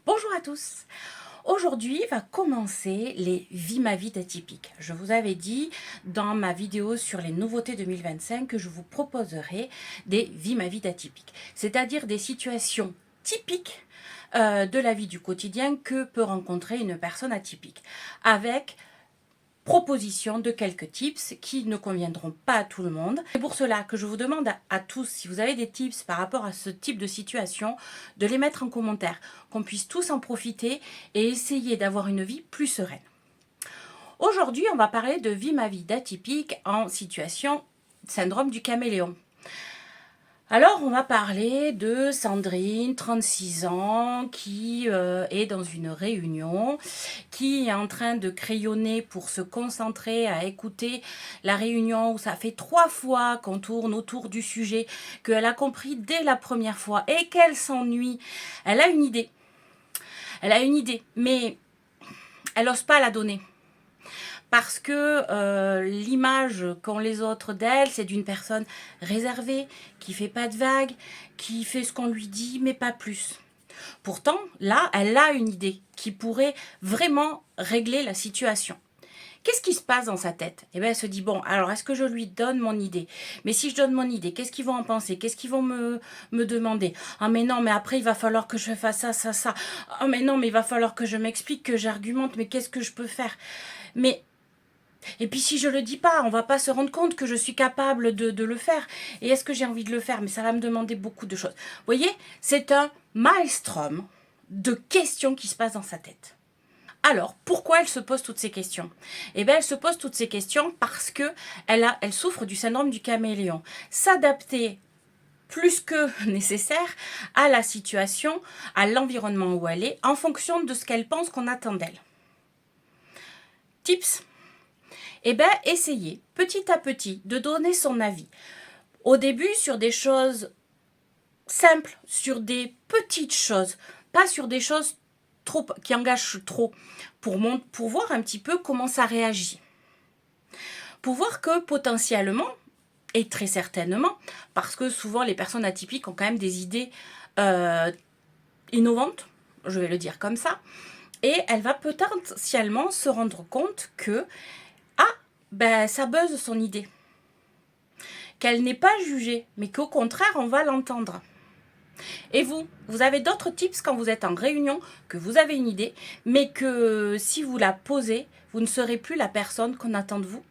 Bonjour à tous. Aujourd'hui va commencer les Vie ma vie atypiques. Je vous avais dit dans ma vidéo sur les nouveautés 2025 que je vous proposerai des Vie ma vie atypiques, c'est-à-dire des situations typiques de la vie du quotidien que peut rencontrer une personne atypique, avec proposition de quelques tips qui ne conviendront pas à tout le monde. C'est pour cela que je vous demande à tous, si vous avez des tips par rapport à ce type de situation, de les mettre en commentaire, qu'on puisse tous en profiter et essayer d'avoir une vie plus sereine. Aujourd'hui, on va parler de Vie ma vie d'atypique en situation syndrome du caméléon. Alors, on va parler de Sandrine, 36 ans, qui est dans une réunion, qui est en train de crayonner pour se concentrer à écouter la réunion où ça fait 3 fois qu'on tourne autour du sujet, qu'elle a compris dès la première fois et qu'elle s'ennuie. Elle a une idée. Elle a une idée, mais elle n'ose pas la donner. Parce que l'image qu'ont les autres d'elle, c'est d'une personne réservée, qui fait pas de vagues, qui fait ce qu'on lui dit, mais pas plus. Pourtant, là, elle a une idée qui pourrait vraiment régler la situation. Qu'est-ce qui se passe dans sa tête? Eh bien, elle se dit, bon, alors est-ce que je lui donne mon idée? Mais si je donne mon idée, qu'est-ce qu'ils vont en penser? Qu'est-ce qu'ils vont me demander? Ah mais non, mais après, il va falloir que je fasse ça, ça, ça. Ah mais non, mais il va falloir que je m'explique, que j'argumente, mais qu'est-ce que je peux faire? Mais et puis si je le dis pas, on va pas se rendre compte que je suis capable de le faire. Et est-ce que j'ai envie de le faire? Mais ça va me demander beaucoup de choses. Vous voyez, c'est un maelstrom de questions qui se passent dans sa tête. Alors, pourquoi elle se pose toutes ces questions? Eh bien, elle se pose toutes ces questions parce que elle souffre du syndrome du caméléon. S'adapter plus que nécessaire à la situation, à l'environnement où elle est, en fonction de ce qu'elle pense qu'on attend d'elle. Tips. Eh bien, essayez petit à petit de donner son avis. Au début, sur des choses simples, sur des petites choses, pas sur des choses trop, qui engagent trop, pour voir un petit peu comment ça réagit. Pour voir que potentiellement, et très certainement, parce que souvent les personnes atypiques ont quand même des idées innovantes, je vais le dire comme ça, et elle va potentiellement se rendre compte que ça buzz son idée. Qu'elle n'est pas jugée, mais qu'au contraire, on va l'entendre. Et vous avez d'autres tips quand vous êtes en réunion, que vous avez une idée, mais que si vous la posez, vous ne serez plus la personne qu'on attend de vous?